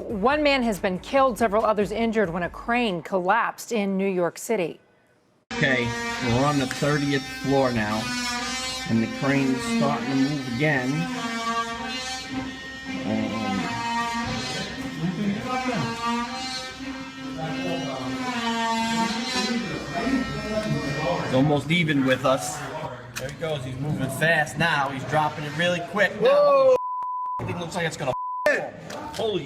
One man has been killed, several others injured when a crane collapsed in New York City. Okay, we're on the 30th floor now, and the crane is starting to move again. He's almost even with us. There he goes, he's moving fast now. He's dropping it really quick now. Whoa! Everything looks like it's gonna fall. Holy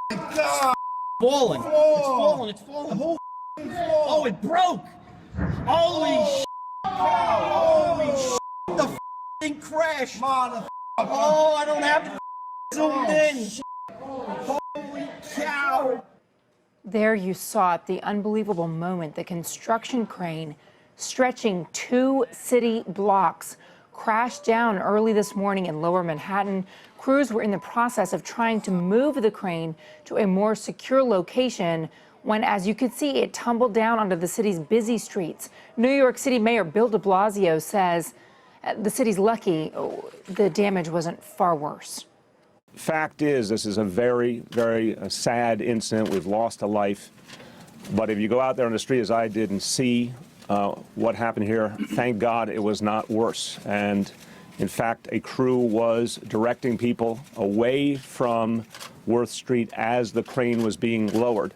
God! Falling. Whoa. It's falling. The whole Oh, it broke! Holy Holy the f***ing crash! Oh, I don't have to zoomed in. Holy cow! There you saw it, the unbelievable moment, the construction crane stretching 2 city blocks crashed down early this morning in lower Manhattan. Crews were in the process of trying to move the crane to a more secure location when, as you could see, it tumbled down onto the city's busy streets. New York City Mayor Bill de Blasio says the city's lucky the damage wasn't far worse. Fact is, this is a very, very sad incident. We've lost a life. But if you go out there on the street, as I did, and see what happened here, thank God it was not worse. And in fact, a crew was directing people away from Worth Street as the crane was being lowered.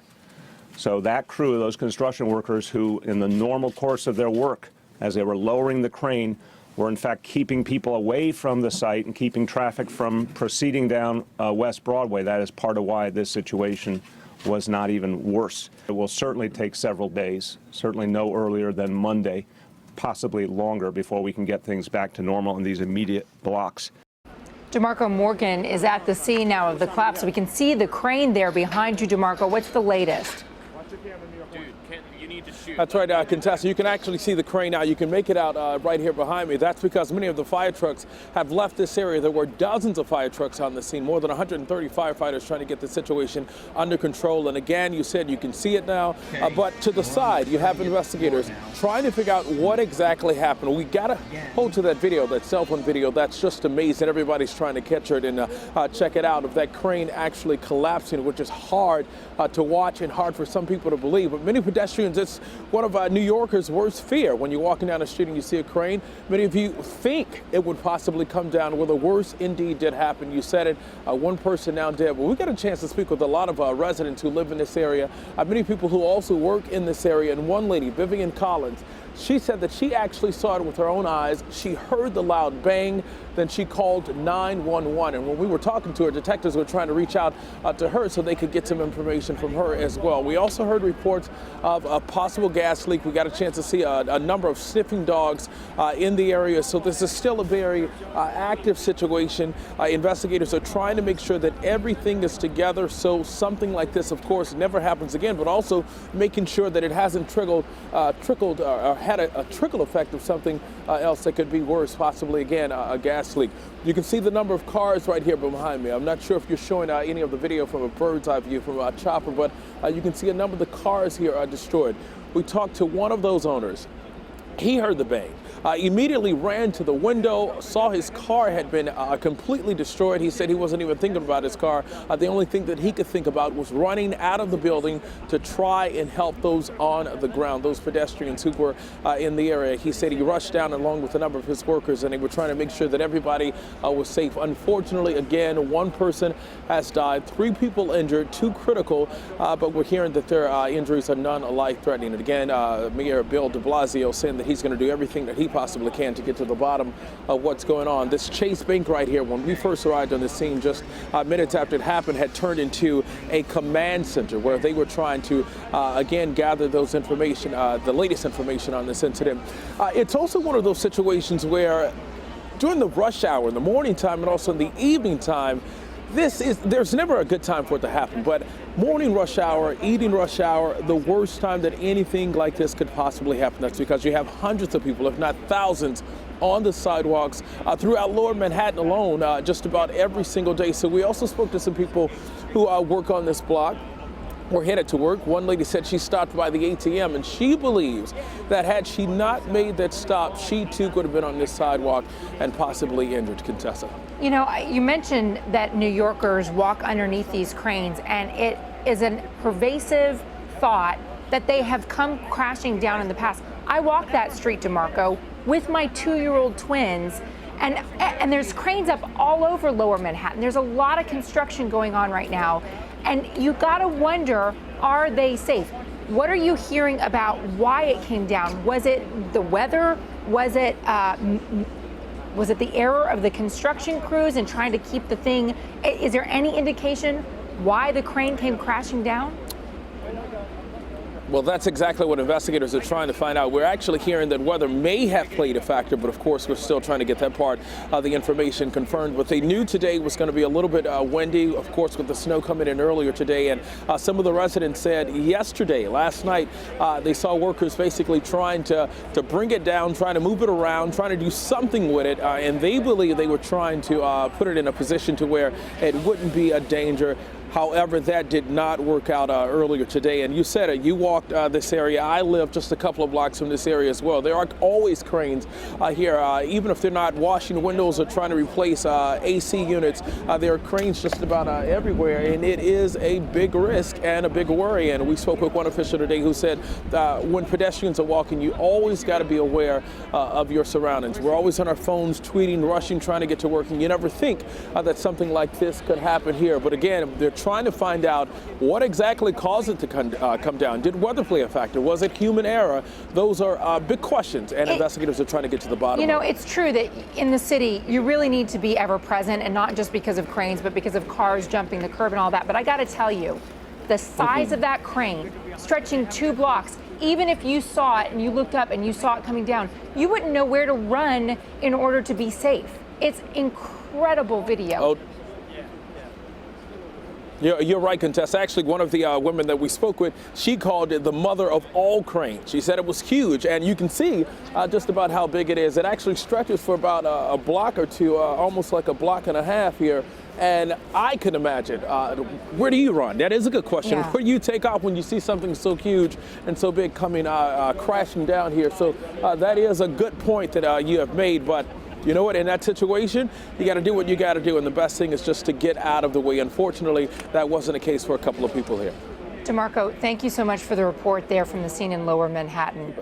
So that crew, those construction workers who, in the normal course of their work, as they were lowering the crane, were in fact keeping people away from the site and keeping traffic from proceeding down West Broadway. That is part of why this situation was not even worse. It will certainly take several days, certainly no earlier than Monday, possibly longer, before we can get things back to normal in these immediate blocks. DeMarco Morgan is at the scene now of the collapse, so we can see the crane there behind you. DeMarco, what's the latest? That's right, Contessa. You can actually see the crane now. You can make it out right here behind me. That's because many of the fire trucks have left this area. There were dozens of fire trucks on the scene, more than 130 firefighters trying to get the situation under control. And again, you said you can see it now, but to the side, you have investigators trying to figure out what exactly happened. We got to hold to that video, that cell phone video. That's just amazing. Everybody's trying to catch it and check it out of that crane actually collapsing, which is hard to watch and hard for some people to believe. But many pedestrians, it's one of New Yorkers' worst fear. When you're walking down the street and you see a crane, many of you think it would possibly come down. Well, the worst indeed did happen. You said it, one person now dead. But we got a chance to speak with a lot of residents who live in this area, many people who also work in this area, and one lady, Vivian Collins, she said that she actually saw it with her own eyes. She heard the loud bang, then she called 911. And when we were talking to her, detectives were trying to reach out to her so they could get some information from her as well. We also heard reports of a possible gas leak. We got a chance to see a number of sniffing dogs in the area. So this is still a very active situation. Investigators are trying to make sure that everything is together so something like this, of course, never happens again, but also making sure that it hasn't trickled or had a trickle effect of something else that could be worse, possibly, again, a gas leak. You can see the number of cars right here behind me. I'm not sure if you're showing any of the video from a bird's eye view from a chopper, but you can see a number of the cars here are destroyed. We talked to one of those owners. He heard the bang, immediately ran to the window, saw his car had been completely destroyed. He said he wasn't even thinking about his car. The only thing that he could think about was running out of the building to try and help those on the ground, those pedestrians who were in the area. He said he rushed down along with a number of his workers, and they were trying to make sure that everybody was safe. Unfortunately, again, one person has died, 3 people injured, 2 critical, but we're hearing that their injuries are none life-threatening. And again, Mayor Bill de Blasio saying that he's going to do everything that he possibly can to get to the bottom of what's going on. This Chase Bank right here, when we first arrived on the scene just minutes after it happened, had turned into a command center where they were trying to, again, gather those information, the latest information on this incident. It's also one of those situations where during the rush hour, in the morning time and also in the evening time, there's never a good time for it to happen, but morning rush hour, evening rush hour, the worst time that anything like this could possibly happen. That's because you have hundreds of people, if not thousands, on the sidewalks throughout Lower Manhattan alone, just about every single day. So we also spoke to some people who work on this block. were headed to work. One lady said she stopped by the ATM, and she believes that had she not made that stop, she too could have been on this sidewalk and possibly injured. Contessa. You know, you mentioned that New Yorkers walk underneath these cranes, and it is a pervasive thought that they have come crashing down in the past. I walked that street, DeMarco, with my 2-year-old twins, and there's cranes up all over Lower Manhattan. There's a lot of construction going on right now, and you gotta wonder, are they safe? What are you hearing about why it came down? Was it the weather? Was it the error of the construction crews in trying to keep the thing? Is there any indication why the crane came crashing down? Well, that's exactly what investigators are trying to find out. We're actually hearing that weather may have played a factor, but of course we're still trying to get that part of the information confirmed. But they knew today was going to be a little bit windy, of course, with the snow coming in earlier today. And some of the residents said last night, they saw workers basically trying to bring it down, trying to move it around, trying to do something with it. And they believe they were trying to put it in a position to where it wouldn't be a danger. However, that did not work out earlier today. And you said it, you walked this area. I live just a couple of blocks from this area as well. There are always cranes here, even if they're not washing windows or trying to replace AC units. There are cranes just about everywhere, and it is a big risk and a big worry. And we spoke with one official today who said when pedestrians are walking, you always got to be aware of your surroundings. We're always on our phones, tweeting, rushing, trying to get to work, and you never think that something like this could happen here. But again, they're trying to find out what exactly caused it to come down. Did weather play a factor? Was it human error? Those are big questions, and investigators are trying to get to the bottom of it. You know, it's true that in the city, you really need to be ever present, and not just because of cranes, but because of cars jumping the curb and all that. But I got to tell you, the size of that crane, stretching 2 blocks, even if you saw it and you looked up and you saw it coming down, you wouldn't know where to run in order to be safe. It's incredible video. Oh. You're right, Contessa. Actually, one of the women that we spoke with, she called it the mother of all cranes. She said it was huge, and you can see just about how big it is. It actually stretches for about a block or two, almost like a block and a half here. And I can imagine, where do you run? That is a good question. Yeah. Where do you take off when you see something so huge and so big coming crashing down here? So that is a good point that you have made, but you know what, in that situation, you got to do what you got to do, and the best thing is just to get out of the way. Unfortunately, that wasn't the case for a couple of people here. DeMarco, thank you so much for the report there from the scene in Lower Manhattan.